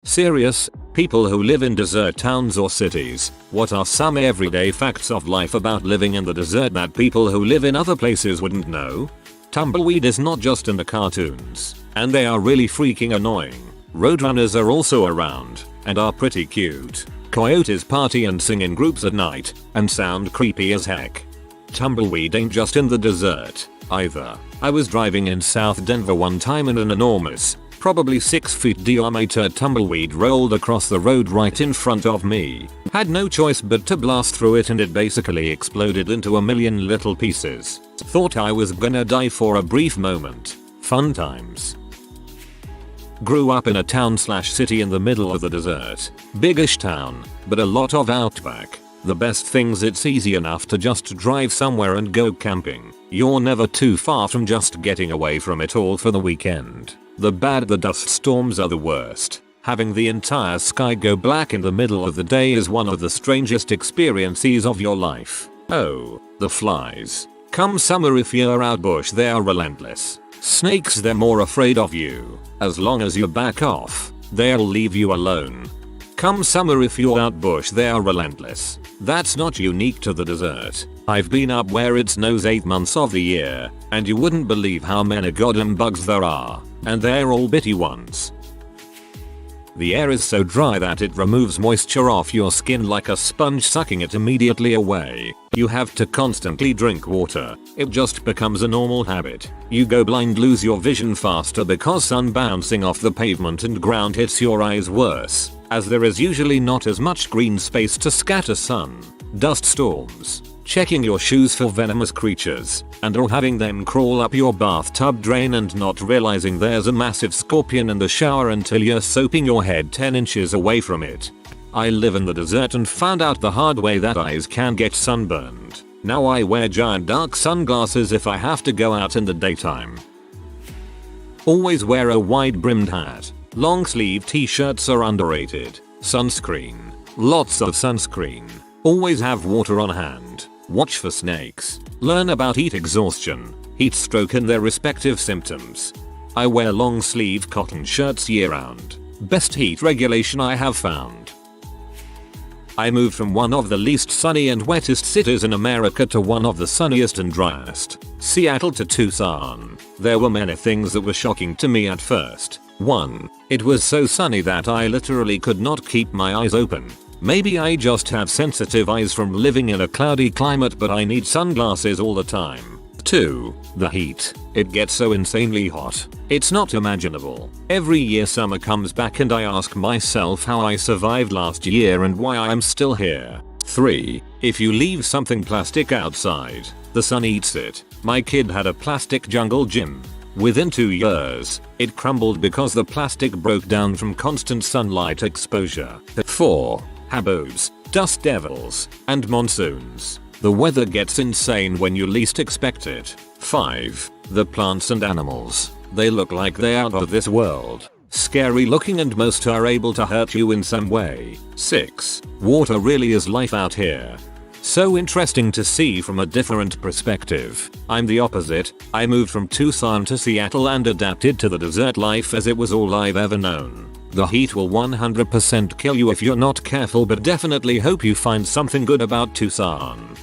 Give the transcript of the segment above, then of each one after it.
Serious, people who live in desert towns or cities, what are some everyday facts of life about living in the desert that people who live in other places wouldn't know? Tumbleweed is not just in the cartoons, and they are really freaking annoying. Roadrunners are also around, and are pretty cute. Coyotes party and sing in groups at night, and sound creepy as heck. Tumbleweed ain't just in the desert, either. I was driving in South Denver one time and an enormous, probably 6 feet diameter tumbleweed rolled across the road right in front of me. Had no choice but to blast through it, and it basically exploded into a million little pieces. Thought I was gonna die for a brief moment. Fun times. Grew up in a town/city in the middle of the desert. Biggish town, but a lot of outback. The best things, it's easy enough to just drive somewhere and go camping. You're never too far from just getting away from it all for the weekend. The dust storms are the worst. Having the entire sky go black in the middle of the day is one of the strangest experiences of your life. Oh, the flies. Come summer, if you're out bush, they are relentless. Snakes, they're more afraid of you. As long as you back off, they'll leave you alone. Come summer, if you're out bush, they are relentless. That's not unique to the desert. I've been up where it snows 8 months of the year, and you wouldn't believe how many goddamn bugs there are. And they're all bitty ones. The air is so dry that it removes moisture off your skin like a sponge, sucking it immediately away. You have to constantly drink water. It just becomes a normal habit. You go blind, lose your vision faster because sun bouncing off the pavement and ground hits your eyes worse, as there is usually not as much green space to scatter sun. Dust storms. Checking your shoes for venomous creatures, or having them crawl up your bathtub drain and not realizing there's a massive scorpion in the shower until you're soaping your head 10 inches away from it. I live in the desert and found out the hard way that eyes can get sunburned. Now I wear giant dark sunglasses if I have to go out in the daytime. Always wear a wide brimmed hat. Long sleeve t-shirts are underrated. Sunscreen. Lots of sunscreen. Always have water on hand. Watch for snakes. Learn about heat exhaustion, heat stroke and their respective symptoms. I wear long sleeve cotton shirts year round. Best heat regulation I have found. I moved from one of the least sunny and wettest cities in America to one of the sunniest and driest, Seattle to Tucson. There were many things that were shocking to me at first. 1. It was so sunny that I literally could not keep my eyes open. Maybe I just have sensitive eyes from living in a cloudy climate, but I need sunglasses all the time. 2. The heat. It gets so insanely hot. It's not imaginable. Every year summer comes back and I ask myself how I survived last year and why I'm still here. 3. If you leave something plastic outside, the sun eats it. My kid had a plastic jungle gym. Within 2 years, it crumbled because the plastic broke down from constant sunlight exposure. 4. Haboos, dust devils, and monsoons. The weather gets insane when you least expect it. 5. The plants and animals. They look like they're out of this world. Scary looking and most are able to hurt you in some way. 6. Water really is life out here. So interesting to see from a different perspective. I'm the opposite. I moved from Tucson to Seattle and adapted to the desert life as it was all I've ever known. The heat will 100% kill you if you're not careful, but definitely hope you find something good about Tucson.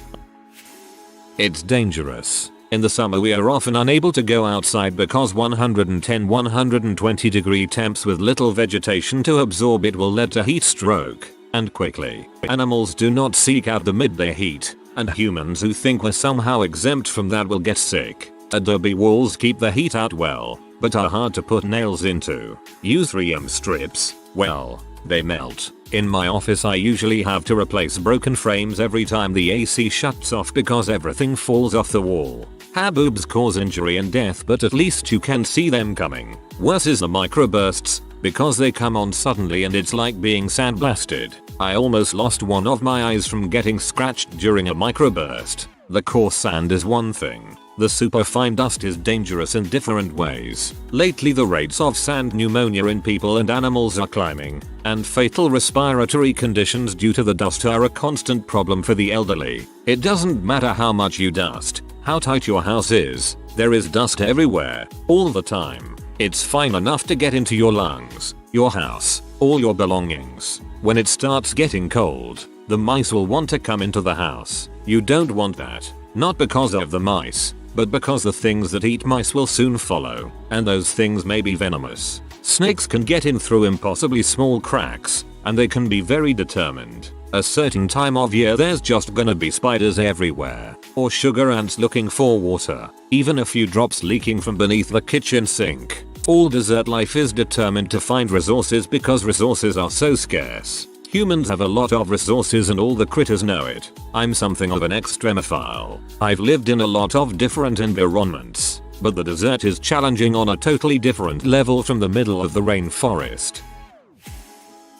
It's dangerous. In the summer we are often unable to go outside because 110-120 degree temps with little vegetation to absorb it will lead to heat stroke, and quickly. Animals do not seek out the midday heat, and humans who think we're somehow exempt from that will get sick. Adobe walls keep the heat out well, but are hard to put nails into. Use 3M strips. Well, they melt. In my office I usually have to replace broken frames every time the AC shuts off because everything falls off the wall. Haboobs cause injury and death, but at least you can see them coming. Worse is the microbursts, because they come on suddenly and it's like being sandblasted. I almost lost one of my eyes from getting scratched during a microburst. The coarse sand is one thing. The superfine dust is dangerous in different ways. Lately the rates of sand pneumonia in people and animals are climbing, and fatal respiratory conditions due to the dust are a constant problem for the elderly. It doesn't matter how much you dust, how tight your house is, there is dust everywhere, all the time. It's fine enough to get into your lungs, your house, all your belongings. When it starts getting cold, the mice will want to come into the house. You don't want that. Not because of the mice, but because the things that eat mice will soon follow, and those things may be venomous. Snakes can get in through impossibly small cracks, and they can be very determined. A certain time of year there's just gonna be spiders everywhere, or sugar ants looking for water, even a few drops leaking from beneath the kitchen sink. All desert life is determined to find resources because resources are so scarce. Humans have a lot of resources and all the critters know it. I'm something of an extremophile. I've lived in a lot of different environments, but the desert is challenging on a totally different level from the middle of the rainforest.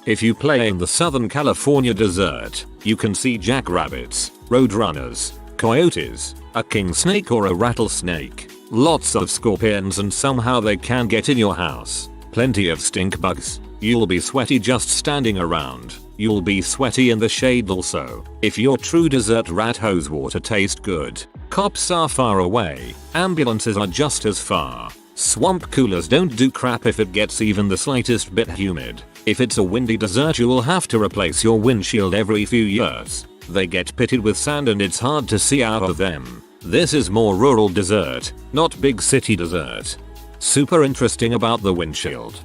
If you play in the Southern California desert, you can see jackrabbits, roadrunners, coyotes, a king snake or a rattlesnake, lots of scorpions, and somehow they can get in your house. Plenty of stink bugs. You'll be sweaty just standing around. You'll be sweaty in the shade also. If your true desert rat hose water tastes good, cops are far away, ambulances are just as far. Swamp coolers don't do crap if it gets even the slightest bit humid. If it's a windy desert you will have to replace your windshield every few years. They get pitted with sand and it's hard to see out of them. This is more rural desert, not big city desert. Super interesting about the windshield.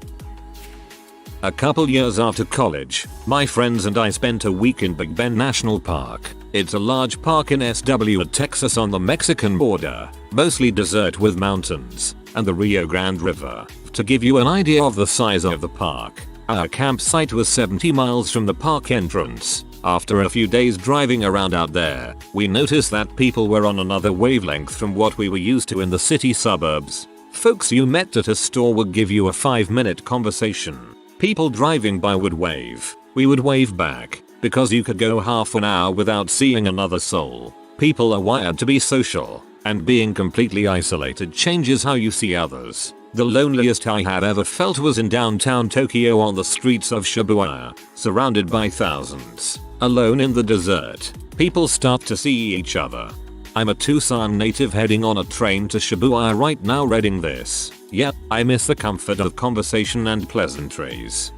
A couple years after college, my friends and I spent a week in Big Bend National Park. It's a large park in SW, Texas on the Mexican border, mostly desert with mountains, and the Rio Grande River. To give you an idea of the size of the park, our campsite was 70 miles from the park entrance. After a few days driving around out there, we noticed that people were on another wavelength from what we were used to in the city suburbs. Folks you met at a store would give you a 5-minute conversation. People driving by would wave. We would wave back, because you could go half an hour without seeing another soul. People are wired to be social, and being completely isolated changes how you see others. The loneliest I had ever felt was in downtown Tokyo on the streets of Shibuya, surrounded by thousands. Alone in the desert, people start to see each other. I'm a Tucson native heading on a train to Shibuya right now reading this. Yep, I miss the comfort of conversation and pleasantries.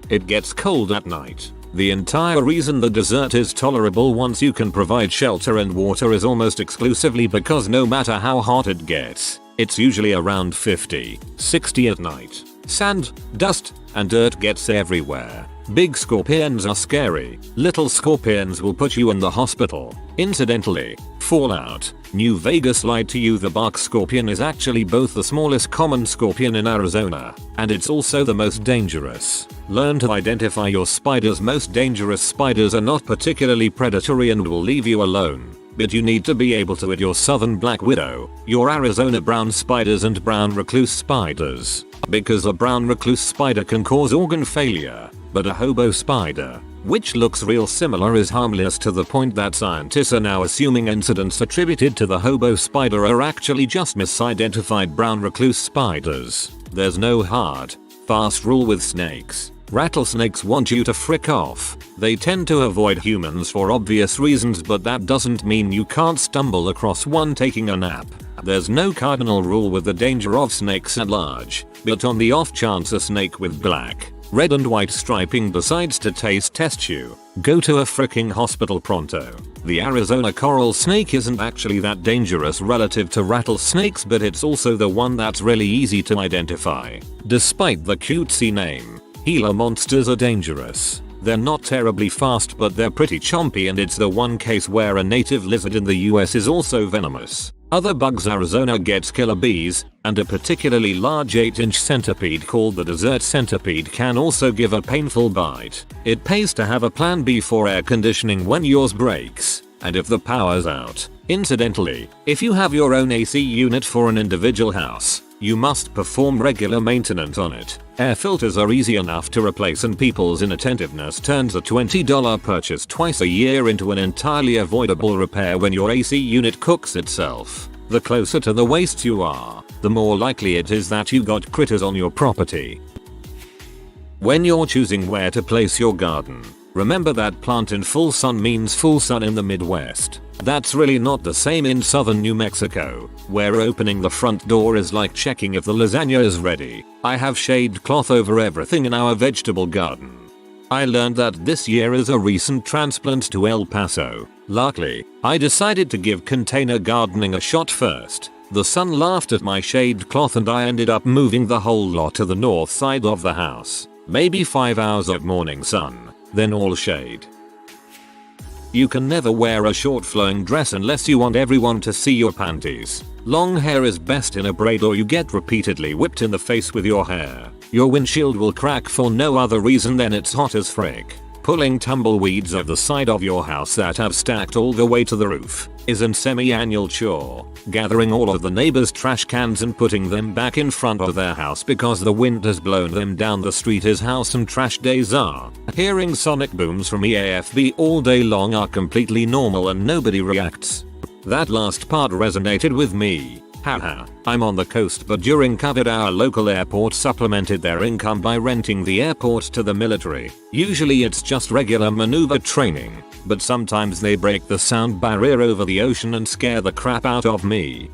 It gets cold at night. The entire reason the desert is tolerable once you can provide shelter and water is almost exclusively because no matter how hot it gets, it's usually around 50, 60 at night. Sand, dust, and dirt gets everywhere. Big scorpions are scary. Little scorpions will put you in the hospital. Incidentally, Fallout, New Vegas lied to you. The bark scorpion is actually both the smallest common scorpion in Arizona, and it's also the most dangerous. Learn to identify your spiders. Most dangerous spiders are not particularly predatory and will leave you alone, but you need to be able to eat your southern black widow, your Arizona brown spiders, and brown recluse spiders. Because a brown recluse spider can cause organ failure, but a hobo spider, which looks real similar, is harmless to the point that scientists are now assuming incidents attributed to the hobo spider are actually just misidentified brown recluse spiders. There's no hard, fast rule with snakes. Rattlesnakes want you to frick off. They tend to avoid humans for obvious reasons, but that doesn't mean you can't stumble across one taking a nap. There's no cardinal rule with the danger of snakes at large, but on the off chance a snake with black, red and white striping decides to test you, go to a fricking hospital pronto. The Arizona coral snake isn't actually that dangerous relative to rattlesnakes, but it's also the one that's really easy to identify. Despite the cutesy name, Gila monsters are dangerous. They're not terribly fast, but they're pretty chompy, and it's the one case where a native lizard in the US is also venomous. Other bugs: Arizona gets killer bees, and a particularly large 8-inch centipede called the desert centipede can also give a painful bite. It pays to have a plan B for air conditioning when yours breaks, and if the power's out. Incidentally, if you have your own AC unit for an individual house, you must perform regular maintenance on it. Air filters are easy enough to replace, and people's inattentiveness turns a $20 purchase twice a year into an entirely avoidable repair when your AC unit cooks itself. The closer to the waste you are, the more likely it is that you got critters on your property. When you're choosing where to place your garden, Remember that plant in full sun means full sun in the Midwest. That's really not the same in southern New Mexico, where opening the front door is like checking if the lasagna is ready. I have shade cloth over everything in our vegetable garden. I learned that this year as a recent transplant to El Paso. Luckily, I decided to give container gardening a shot first. The sun laughed at my shade cloth and I ended up moving the whole lot to the north side of the house. Maybe 5 hours of morning sun, then all shade. You can never wear a short flowing dress unless you want everyone to see your panties. Long hair is best in a braid or you get repeatedly whipped in the face with your hair. Your windshield will crack for no other reason than it's hot as frick. Pulling tumbleweeds off the side of your house that have stacked all the way to the roof is a semi-annual chore. Gathering all of the neighbors' trash cans and putting them back in front of their house because the wind has blown them down the street is how some trash days are. Hearing sonic booms from EAFB all day long are completely normal and nobody reacts. That last part resonated with me. Haha, I'm on the coast, but during COVID our local airport supplemented their income by renting the airport to the military. Usually it's just regular maneuver training, but sometimes they break the sound barrier over the ocean and scare the crap out of me.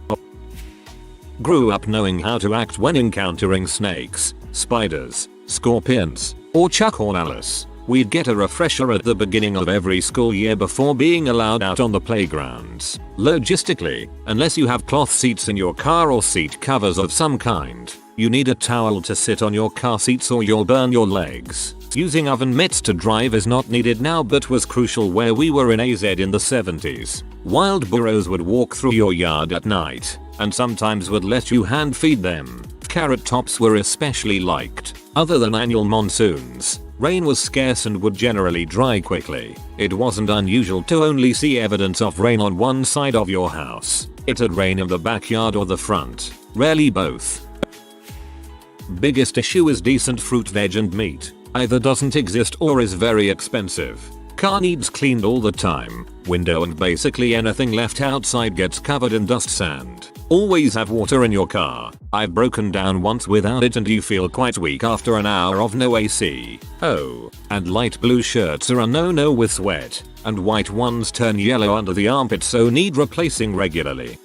Grew up knowing how to act when encountering snakes, spiders, scorpions, or Chuck or Alice. We'd get a refresher at the beginning of every school year before being allowed out on the playgrounds. Logistically, unless you have cloth seats in your car or seat covers of some kind, you need a towel to sit on your car seats or you'll burn your legs. Using oven mitts to drive is not needed now but was crucial where we were in AZ in the 70s. Wild burros would walk through your yard at night, and sometimes would let you hand feed them. Carrot tops were especially liked. Other than annual monsoons, rain was scarce and would generally dry quickly. It wasn't unusual to only see evidence of rain on one side of your house. It'd rain in the backyard or the front, rarely both. Biggest issue is decent fruit, veg and meat. Either doesn't exist or is very expensive. Car needs cleaned all the time. Window and basically anything left outside gets covered in dust sand. Always have water in your car. I've broken down once without it and you feel quite weak after an hour of no AC. Oh, and light blue shirts are a no-no with sweat, and white ones turn yellow under the armpits so need replacing regularly.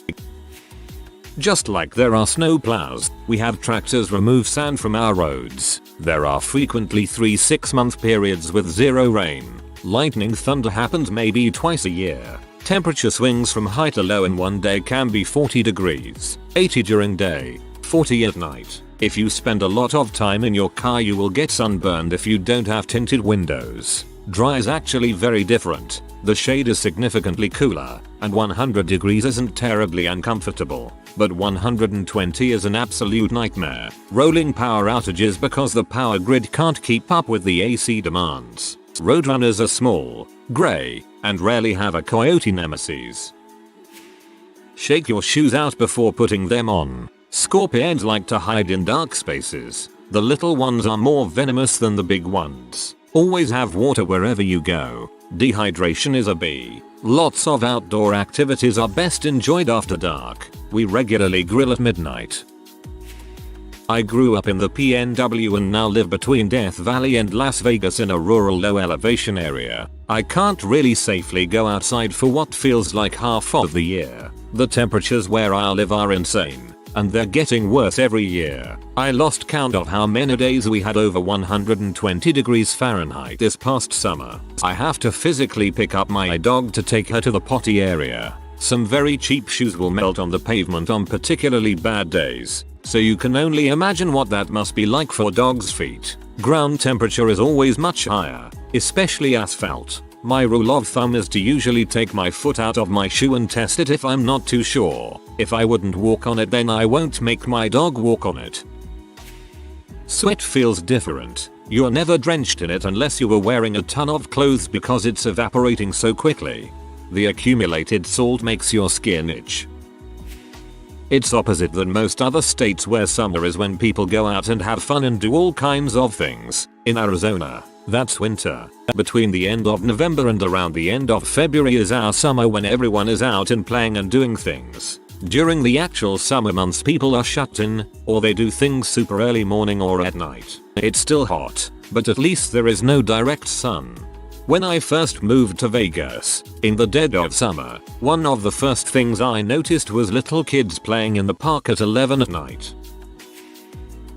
Just like there are snow plows, we have tractors remove sand from our roads. There are frequently 3 6-month periods with zero rain. Lightning thunder happens maybe twice a year. Temperature swings from high to low in one day can be 40 degrees, 80 during day, 40 at night. If you spend a lot of time in your car you will get sunburned if you don't have tinted windows. Dry is actually very different. The shade is significantly cooler, and 100 degrees isn't terribly uncomfortable, but 120 is an absolute nightmare. Rolling power outages because the power grid can't keep up with the AC demands. Roadrunners are small, grey, and rarely have a coyote nemesis. Shake your shoes out before putting them on. Scorpions like to hide in dark spaces. The little ones are more venomous than the big ones. Always have water wherever you go. Dehydration is a B. Lots of outdoor activities are best enjoyed after dark. We regularly grill at midnight. I grew up in the PNW and now live between Death Valley and Las Vegas in a rural low elevation area. I can't really safely go outside for what feels like half of the year. The temperatures where I live are insane, and they're getting worse every year. I lost count of how many days we had over 120 degrees Fahrenheit this past summer. I have to physically pick up my dog to take her to the potty area. Some very cheap shoes will melt on the pavement on particularly bad days, so you can only imagine what that must be like for dogs' feet. Ground temperature is always much higher, especially asphalt. My rule of thumb is to usually take my foot out of my shoe and test it if I'm not too sure. If I wouldn't walk on it then I won't make my dog walk on it. Sweat feels different. You're never drenched in it unless you were wearing a ton of clothes because it's evaporating so quickly. The accumulated salt makes your skin itch. It's opposite than most other states where summer is when people go out and have fun and do all kinds of things. In Arizona, that's winter. Between the end of November and around the end of February is our summer when everyone is out and playing and doing things. During the actual summer months people are shut in, or they do things super early morning or at night. It's still hot, but at least there is no direct sun. When I first moved to Vegas, in the dead of summer, one of the first things I noticed was little kids playing in the park at 11 at night.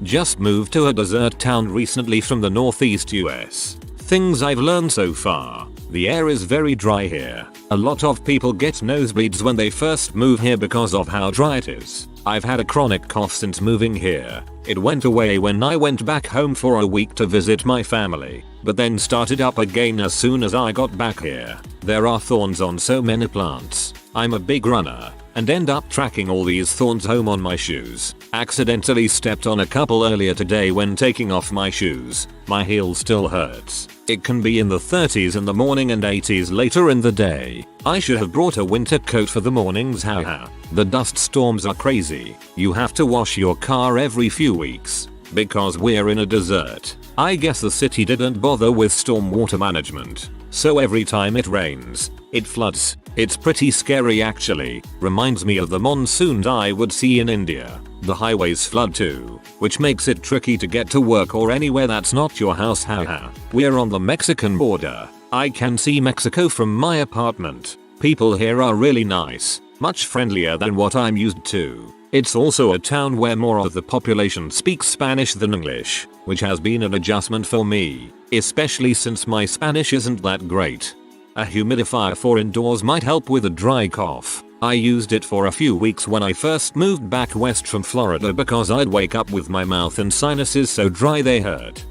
Just moved to a desert town recently from the northeast US. Things I've learned so far. The air is very dry here. A lot of people get nosebleeds when they first move here because of how dry it is. I've had a chronic cough since moving here. It went away when I went back home for a week to visit my family, but then started up again as soon as I got back here. There are thorns on so many plants. I'm a big runner and end up tracking all these thorns home on my shoes. Accidentally stepped on a couple earlier today when taking off my shoes. My heel still hurts. It can be in the 30s in the morning and 80s later in the day. I should have brought a winter coat for the mornings, haha. The dust storms are crazy. You have to wash your car every few weeks. Because we're in a desert, I guess the city didn't bother with stormwater management. So every time it rains, it floods. It's pretty scary actually. Reminds me of the monsoons I would see in India. The highways flood too, which makes it tricky to get to work or anywhere that's not your house, haha. We're on the Mexican border. I can see Mexico from my apartment. People here are really nice, much friendlier than what I'm used to. It's also a town where more of the population speaks Spanish than English, which has been an adjustment for me, especially since my Spanish isn't that great. A humidifier for indoors might help with a dry cough. I used it for a few weeks when I first moved back west from Florida because I'd wake up with my mouth and sinuses so dry they hurt.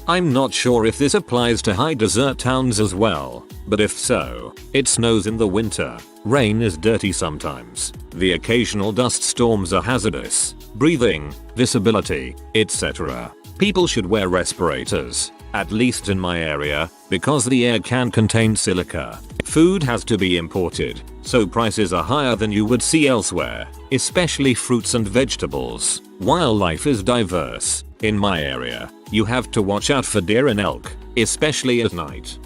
I'm not sure if this applies to high desert towns as well, but if so, it snows in the winter. Rain is dirty sometimes. The occasional dust storms are hazardous. Breathing, visibility, etc. People should wear respirators, at least in my area, because the air can contain silica. Food has to be imported, so prices are higher than you would see elsewhere, especially fruits and vegetables. Wildlife is diverse. In my area, you have to watch out for deer and elk, especially at night.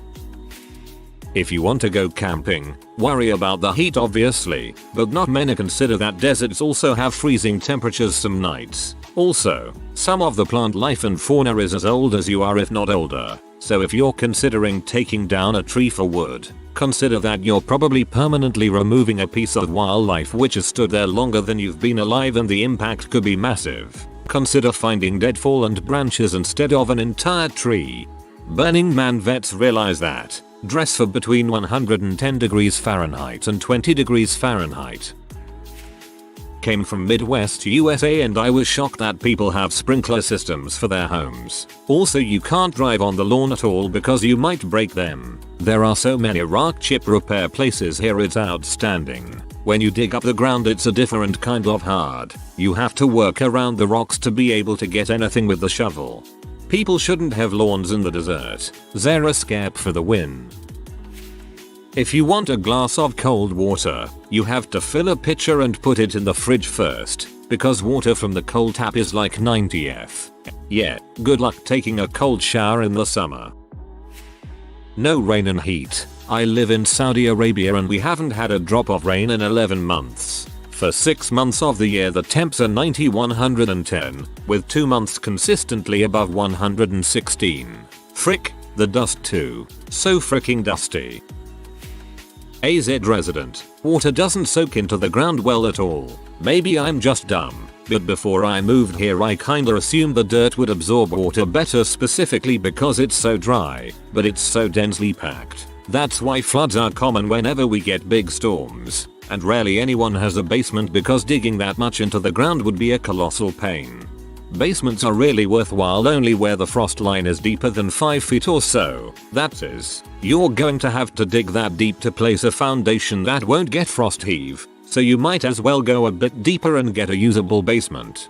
If you want to go camping, worry about the heat obviously, but not many consider that deserts also have freezing temperatures some nights. Also, some of the plant life and fauna is as old as you are if not older, so if you're considering taking down a tree for wood, consider that you're probably permanently removing a piece of wildlife which has stood there longer than you've been alive and the impact could be massive. Consider finding dead fallen branches instead of an entire tree. Burning Man vets realize that. Dress for between 110 degrees Fahrenheit and 20 degrees Fahrenheit. Came from Midwest USA and I was shocked that people have sprinkler systems for their homes. Also, you can't drive on the lawn at all because you might break them. There are so many rock chip repair places here, it's outstanding. When you dig up the ground it's a different kind of hard. You have to work around the rocks to be able to get anything with the shovel. People shouldn't have lawns in the desert. They're a scare for the win. If you want a glass of cold water, you have to fill a pitcher and put it in the fridge first, because water from the cold tap is like 90°F. Yeah, good luck taking a cold shower in the summer. No rain and heat. I live in Saudi Arabia and we haven't had a drop of rain in 11 months. For 6 months of the year the temps are 90-110, with 2 months consistently above 116. Frick, the dust too. So fricking dusty. AZ resident, water doesn't soak into the ground well at all. Maybe I'm just dumb, but before I moved here I kinda assumed the dirt would absorb water better specifically because it's so dry, but it's so densely packed. That's why floods are common whenever we get big storms, and rarely anyone has a basement because digging that much into the ground would be a colossal pain. Basements are really worthwhile only where the frost line is deeper than 5 feet or so. That is, you're going to have to dig that deep to place a foundation that won't get frost heave, so you might as well go a bit deeper and get a usable basement.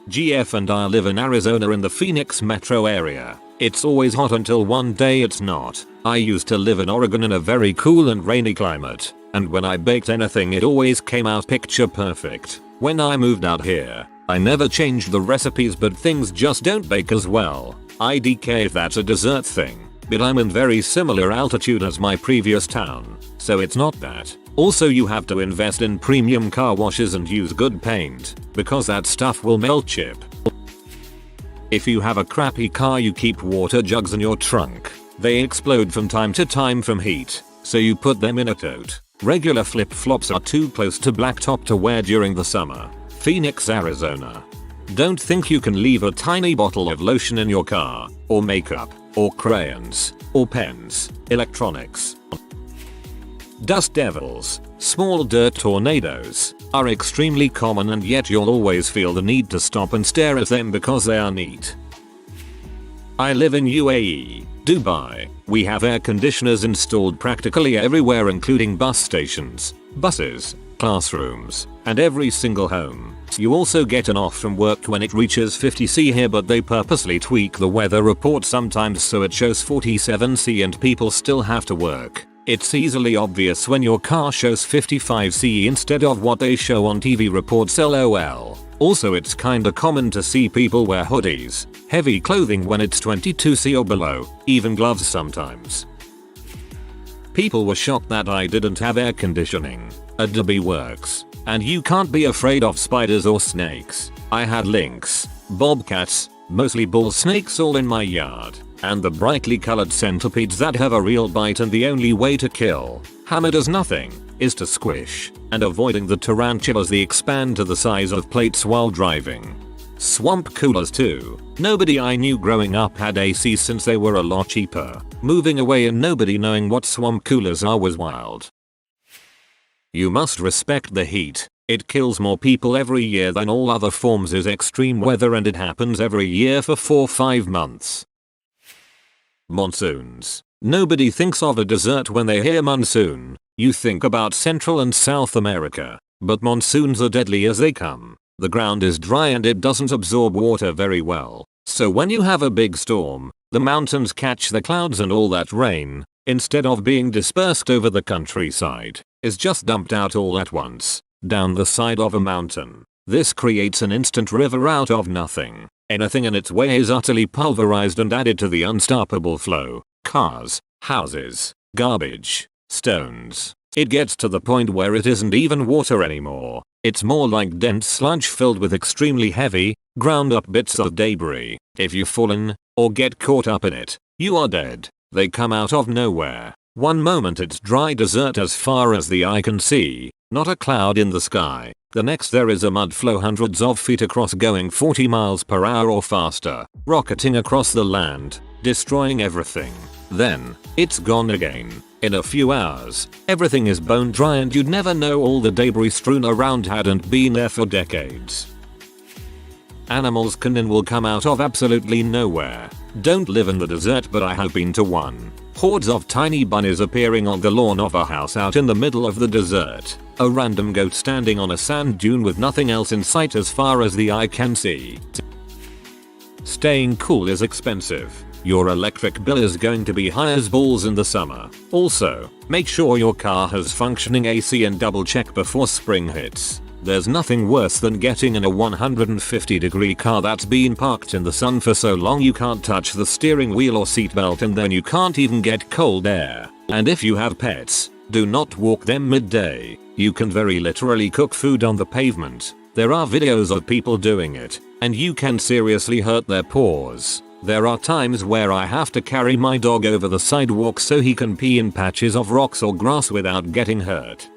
GF and I live in Arizona in the Phoenix metro area. It's always hot until one day it's not. I used to live in Oregon in a very cool and rainy climate, and when I baked anything it always came out picture perfect. When I moved out here, I never changed the recipes but things just don't bake as well. IDK if that's a dessert thing, but I'm in very similar altitude as my previous town, so it's not that. Also you have to invest in premium car washes and use good paint, because that stuff will melt chip. If you have a crappy car, you keep water jugs in your trunk. They explode from time to time from heat, so you put them in a tote. Regular flip-flops are too close to blacktop to wear during the summer. Phoenix, Arizona. Don't think you can leave a tiny bottle of lotion in your car, or makeup, or crayons, or pens, electronics. Dust devils, small dirt tornadoes, are extremely common, and yet you'll always feel the need to stop and stare at them because they are neat. I live in UAE, Dubai. We have air conditioners installed practically everywhere, including bus stations, buses, classrooms, and every single home. You also get an off from work when it reaches 50°C here, but they purposely tweak the weather report sometimes so it shows 47°C and people still have to work. It's easily obvious when your car shows 55°C instead of what they show on TV reports, lol. Also, it's kinda common to see people wear hoodies, heavy clothing when it's 22°C or below, even gloves sometimes. People were shocked that I didn't have air conditioning. Adobe works. And you can't be afraid of spiders or snakes. I had lynx, bobcats, mostly bull snakes all in my yard, and the brightly colored centipedes that have a real bite, and the only way to kill hammer does nothing is to squish, and avoiding the tarantulas they expand to the size of plates while driving. Swamp coolers too. Nobody I knew growing up had AC since they were a lot cheaper. Moving away and nobody knowing what swamp coolers are was wild. You must respect the heat. It kills more people every year than all other forms is extreme weather, and it happens every year for 4-5 months. Monsoons. Nobody thinks of a desert when they hear monsoon. You think about Central and South America. But monsoons are deadly as they come. The ground is dry and it doesn't absorb water very well. So when you have a big storm, the mountains catch the clouds, and all that rain, instead of being dispersed over the countryside, is just dumped out all at once, down the side of a mountain. This creates an instant river out of nothing. Anything in its way is utterly pulverized and added to the unstoppable flow. Cars, houses, garbage, stones. It gets to the point where it isn't even water anymore. It's more like dense sludge filled with extremely heavy, ground up bits of debris. If you fall in, or get caught up in it, you are dead. They come out of nowhere. One moment it's dry desert as far as the eye can see, not a cloud in the sky. The next there is a mud flow hundreds of feet across going 40 miles per hour or faster, rocketing across the land, destroying everything. Then, it's gone again. In a few hours, everything is bone dry and you'd never know all the debris strewn around hadn't been there for decades. Animals can and will come out of absolutely nowhere. Don't live in the desert, but I have been to one. Hordes of tiny bunnies appearing on the lawn of a house out in the middle of the desert. A random goat standing on a sand dune with nothing else in sight as far as the eye can see. Staying cool is expensive. Your electric bill is going to be high as balls in the summer. Also, make sure your car has functioning AC and double check before spring hits. There's nothing worse than getting in a 150-degree car that's been parked in the sun for so long you can't touch the steering wheel or seatbelt, and then you can't even get cold air. And if you have pets, do not walk them midday. You can very literally cook food on the pavement. There are videos of people doing it, and you can seriously hurt their paws. There are times where I have to carry my dog over the sidewalk so he can pee in patches of rocks or grass without getting hurt.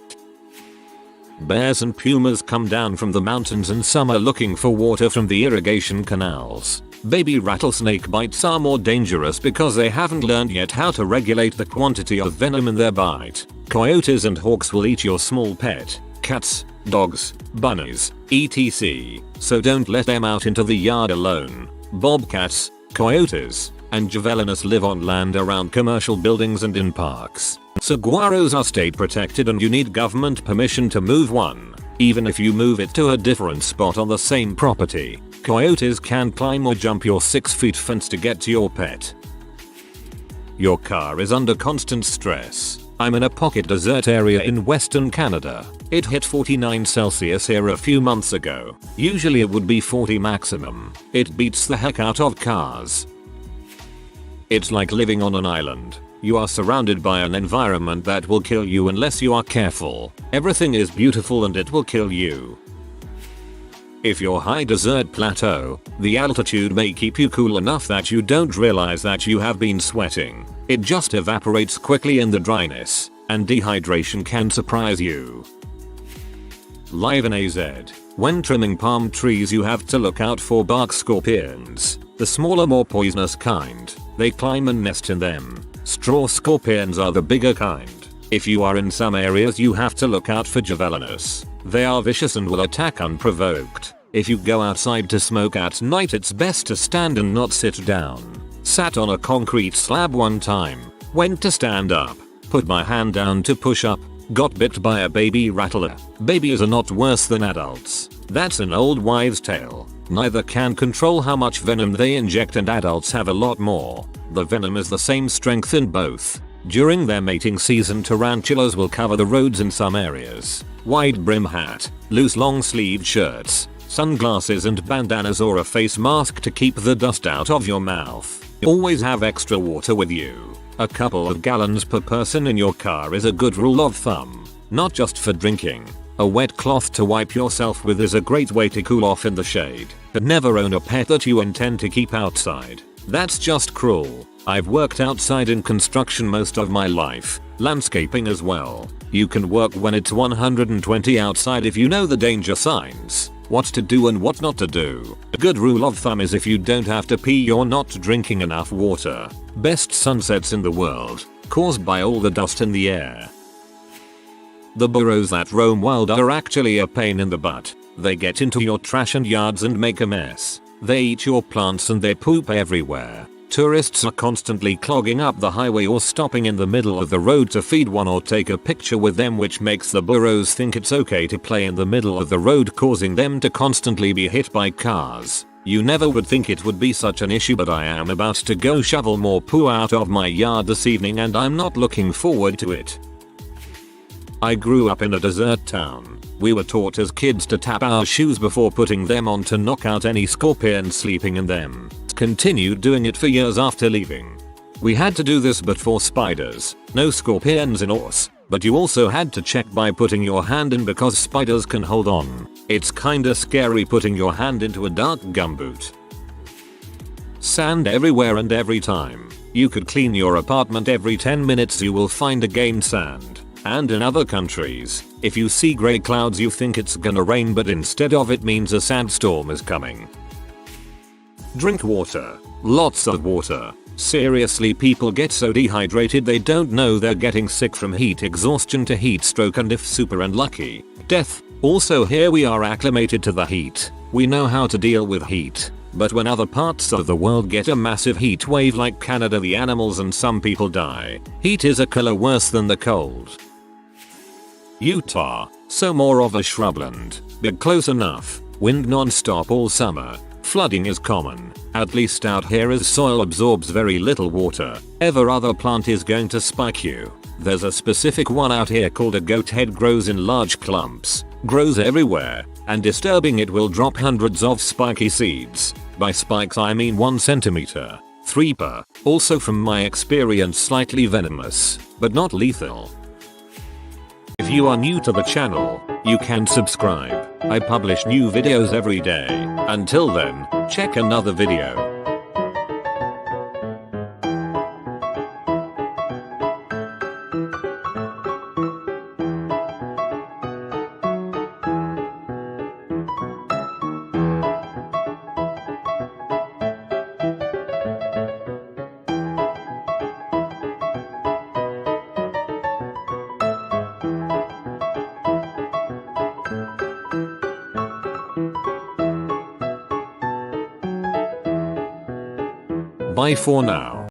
Bears and pumas come down from the mountains in summer looking for water from the irrigation canals. Baby rattlesnake bites are more dangerous because they haven't learned yet how to regulate the quantity of venom in their bite. Coyotes and hawks will eat your small pet, cats, dogs, bunnies, etc. So don't let them out into the yard alone. Bobcats, coyotes, and javelinus live on land around commercial buildings and in parks. Saguaros are state protected and you need government permission to move one. Even if you move it to a different spot on the same property, coyotes can climb or jump your 6-foot fence to get to your pet. Your car is under constant stress. I'm in a pocket desert area in Western Canada. It hit 49 Celsius here a few months ago. Usually it would be 40 maximum. It beats the heck out of cars. It's like living on an island. You are surrounded by an environment that will kill you unless you are careful. Everything is beautiful and it will kill you. If you're high desert plateau, the altitude may keep you cool enough that you don't realize that you have been sweating. It just evaporates quickly in the dryness, and dehydration can surprise you. Live in AZ. When trimming palm trees you have to look out for bark scorpions, the smaller more poisonous kind. They climb and nest in them. Straw scorpions are the bigger kind. If you are in some areas you have to look out for javelinus. They are vicious and will attack unprovoked. If you go outside to smoke at night it's best to stand and not sit down. Sat on a concrete slab one time. Went to stand up. Put my hand down to push up. Got bit by a baby rattler. Babies are not worse than adults. That's an old wives' tale. Neither can control how much venom they inject and adults have a lot more. The venom is the same strength in both. During their mating season tarantulas will cover the roads in some areas. Wide brim hat, loose long sleeved shirts, sunglasses and bandanas or a face mask to keep the dust out of your mouth. Always have extra water with you. A couple of gallons per person in your car is a good rule of thumb. Not just for drinking. A wet cloth to wipe yourself with is a great way to cool off in the shade. But never own a pet that you intend to keep outside. That's just cruel. I've worked outside in construction most of my life, landscaping as well. You can work when it's 120 outside if you know the danger signs, what to do and what not to do. A good rule of thumb is if you don't have to pee you're not drinking enough water. Best sunsets in the world, caused by all the dust in the air. The burrows that roam wild are actually a pain in the butt. They get into your trash and yards and make a mess. They eat your plants and they poop everywhere. Tourists are constantly clogging up the highway or stopping in the middle of the road to feed one or take a picture with them, which makes the burros think it's okay to play in the middle of the road, causing them to constantly be hit by cars. You never would think it would be such an issue, but I am about to go shovel more poo out of my yard this evening and I'm not looking forward to it. I grew up in a desert town. We were taught as kids to tap our shoes before putting them on to knock out any scorpions sleeping in them. Continued doing it for years after leaving. We had to do this but for spiders. No scorpions in ours, but you also had to check by putting your hand in because spiders can hold on. It's kinda scary putting your hand into a dark gumboot. Sand everywhere and every time. You could clean your apartment every 10 minutes you will find a gained sand. And in other countries, if you see grey clouds you think it's gonna rain, but instead of it means a sandstorm is coming. Drink water. Lots of water. Seriously, people get so dehydrated they don't know they're getting sick from heat exhaustion to heat stroke and if super unlucky, death. Also here we are acclimated to the heat. We know how to deal with heat. But when other parts of the world get a massive heat wave like Canada, the animals and some people die. Heat is a killer worse than the cold. Utah. So more of a shrubland, but close enough. Wind non-stop all summer. Flooding is common, at least out here, as soil absorbs very little water. Every other plant is going to spike you. There's a specific one out here called a goat head, grows in large clumps, grows everywhere, and disturbing it will drop hundreds of spiky seeds. By spikes I mean 1 centimeter, 3 per. Also from my experience slightly venomous, but not lethal. If you are new to the channel, you can subscribe. I publish new videos every day. Until then, check another video. Bye for now.